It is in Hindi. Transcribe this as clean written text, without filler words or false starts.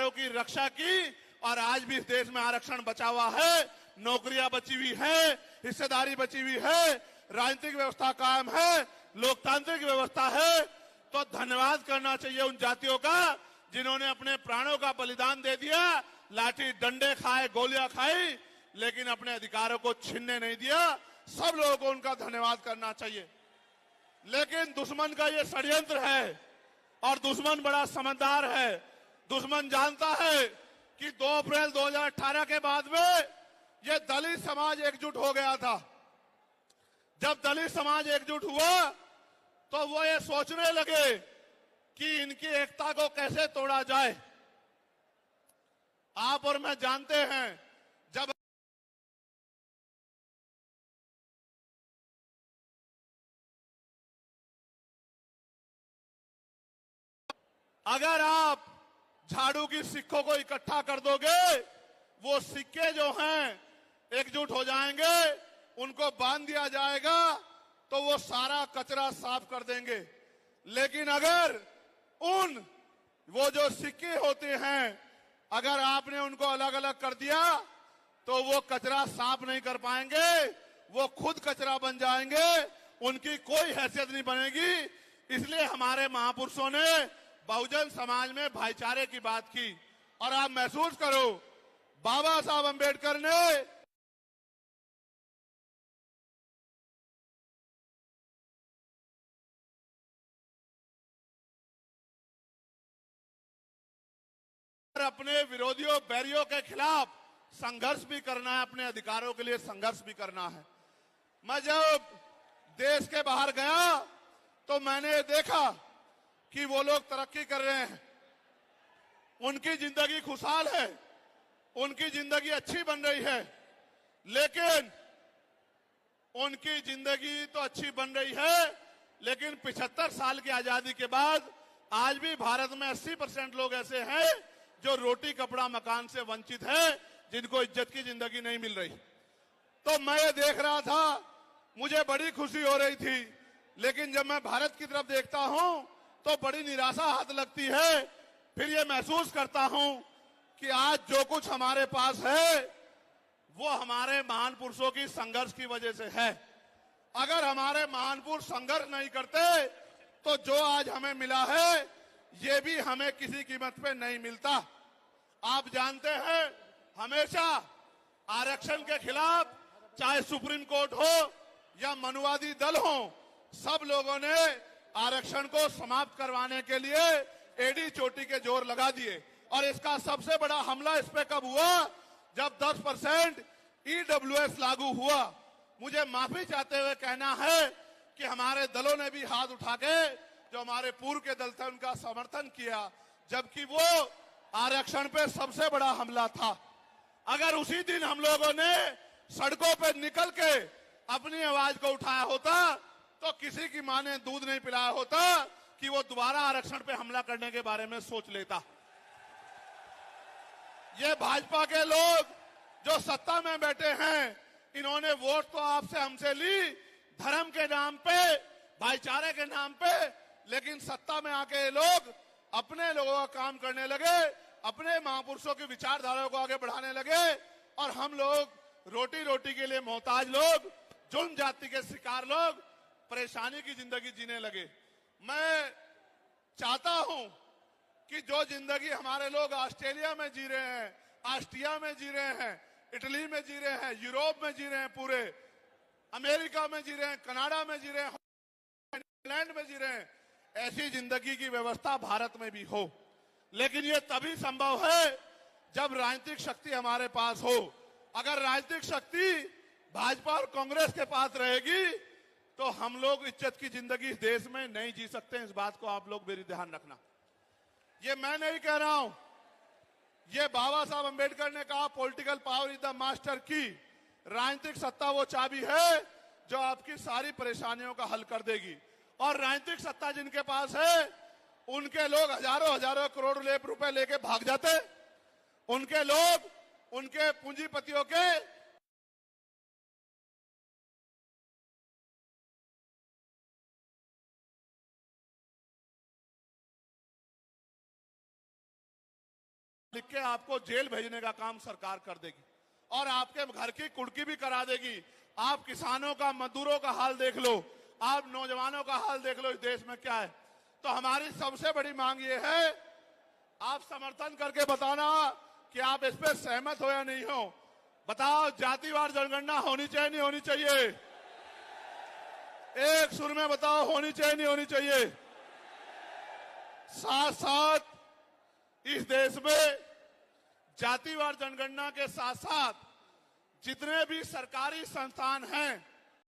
अधिकारों की रक्षा की और आज भी इस देश में आरक्षण बचा हुआ है, नौकरियां बची हुई है, हिस्सेदारी बची हुई है, राजनीतिक व्यवस्था कायम है, लोकतांत्रिक व्यवस्था है। तो धन्यवाद करना चाहिए उन जातियों का जिन्होंने अपने प्राणों का बलिदान दे दिया, लाठी डंडे खाए, गोलियां खाई, लेकिन अपने अधिकारों को छीनने नहीं दिया। सब लोगों को उनका धन्यवाद करना चाहिए। लेकिन दुश्मन का ये षड्यंत्र है और दुश्मन बड़ा समझदार है। दुश्मन जानता है कि 2 अप्रैल 2018 के बाद में ये दलित समाज एकजुट हो गया था। जब दलित समाज एकजुट हुआ तो वो ये सोचने लगे कि इनकी एकता को कैसे तोड़ा जाए। आप और मैं जानते हैं, जब अगर आप झाड़ू की सिक्कों को इकट्ठा कर दोगे, वो सिक्के जो हैं एकजुट हो जाएंगे, उनको बांध दिया जाएगा तो वो सारा कचरा साफ कर देंगे। लेकिन अगर वो जो सिक्के होते हैं, अगर आपने उनको अलग अलग कर दिया तो वो कचरा साफ नहीं कर पाएंगे, वो खुद कचरा बन जाएंगे, उनकी कोई हैसियत नहीं बनेगी। इसलिए हमारे महापुरुषों ने बहुजन समाज में भाईचारे की बात की। और आप महसूस करो, बाबा साहब अंबेडकर ने अपने विरोधियों बैरियों के खिलाफ संघर्ष भी करना है, अपने अधिकारों के लिए संघर्ष भी करना है। मैं जब देश के बाहर गया तो मैंने देखा कि वो लोग तरक्की कर रहे हैं, उनकी जिंदगी खुशहाल है, उनकी जिंदगी अच्छी बन रही है। लेकिन उनकी जिंदगी तो अच्छी बन रही है, लेकिन 75 साल की आजादी के बाद आज भी भारत में 80% लोग ऐसे हैं जो रोटी कपड़ा मकान से वंचित हैं, जिनको इज्जत की जिंदगी नहीं मिल रही। तो मैं ये देख रहा था, मुझे बड़ी खुशी हो रही थी। लेकिन जब मैं भारत की तरफ देखता हूं तो बड़ी निराशा हाथ लगती है। फिर ये महसूस करता हूं कि आज जो कुछ हमारे पास है वो हमारे महान पुरुषों की संघर्ष की वजह से है। अगर हमारे महान पुरुष संघर्ष नहीं करते तो जो आज हमें मिला है ये भी हमें किसी कीमत पे नहीं मिलता। आप जानते हैं, हमेशा आरक्षण के खिलाफ चाहे सुप्रीम कोर्ट हो या मनुवादी दल हो, सब लोगों ने आरक्षण को समाप्त करवाने के लिए एडी चोटी के जोर लगा दिए। और इसका सबसे बड़ा हमला इस पे कब हुआ, जब 10% ईडब्ल्यूएस लागू हुआ। मुझे माफी चाहते हुए कहना है कि हमारे दलों ने भी हाथ उठा के, जो हमारे पूर्व के दल थे, उनका समर्थन किया, जबकि वो आरक्षण पे सबसे बड़ा हमला था। अगर उसी दिन हम लोगों ने सड़कों पे निकल के अपनी आवाज को उठाया होता तो किसी की मां ने दूध नहीं पिलाया होता कि वो दोबारा आरक्षण पे हमला करने के बारे में सोच लेता। ये भाजपा के लोग जो सत्ता में बैठे हैं, इन्होंने वोट तो आपसे हमसे ली धर्म के नाम पे, भाईचारे के नाम पे, लेकिन सत्ता में आके ये लोग अपने लोगों का काम करने लगे, अपने महापुरुषों की विचारधारा को आगे बढ़ाने लगे और हम लोग रोटी रोटी के लिए मोहताज लोग, जुल्म जाति के शिकार लोग परेशानी की जिंदगी जीने लगे। मैं चाहता हूं कि जो जिंदगी हमारे लोग ऑस्ट्रेलिया में जी रहे हैं, ऑस्ट्रिया में जी रहे हैं, इटली में जी रहे हैं, यूरोप में जी रहे हैं, पूरे अमेरिका में जी रहे हैं, कनाडा में जी रहे हैं, इंग्लैंड में जी रहे हैं, ऐसी जिंदगी की व्यवस्था भारत में भी हो। लेकिन ये तभी संभव है जब राजनीतिक शक्ति हमारे पास हो। अगर राजनीतिक शक्ति भाजपा और कांग्रेस के पास रहेगी तो हम लोग इज्जत की जिंदगी इस देश में नहीं जी सकते। इस बात को आप लोग मेरी ध्यान रखना। ये मैं नहीं कह रहा हूं, ये बाबा साहब अंबेडकर ने कहा, political power is the master की। राजनीतिक सत्ता वो चाबी है जो आपकी सारी परेशानियों का हल कर देगी। और राजनीतिक सत्ता जिनके पास है, उनके लोग हजारों हजारों करोड़ रुपए लेके भाग जाते। उनके लोग, उनके पूंजीपतियों के लिख के आपको जेल भेजने का काम सरकार कर देगी और आपके घर की कुर्की भी करा देगी। आप किसानों का, मजदूरों का हाल देख लो, आप नौजवानों का हाल देख लो, इस देश में क्या है। तो हमारी सबसे बड़ी मांग ये है, आप समर्थन करके बताना कि आप इस पर सहमत हो या नहीं हो। बताओ, जातिवार जनगणना होनी चाहिए नहीं होनी चाहिए? एक सुर में बताओ, होनी चाहिए नहीं होनी चाहिए? साथ साथ इस देश में जातिवार जनगणना के साथ साथ जितने भी सरकारी संस्थान हैं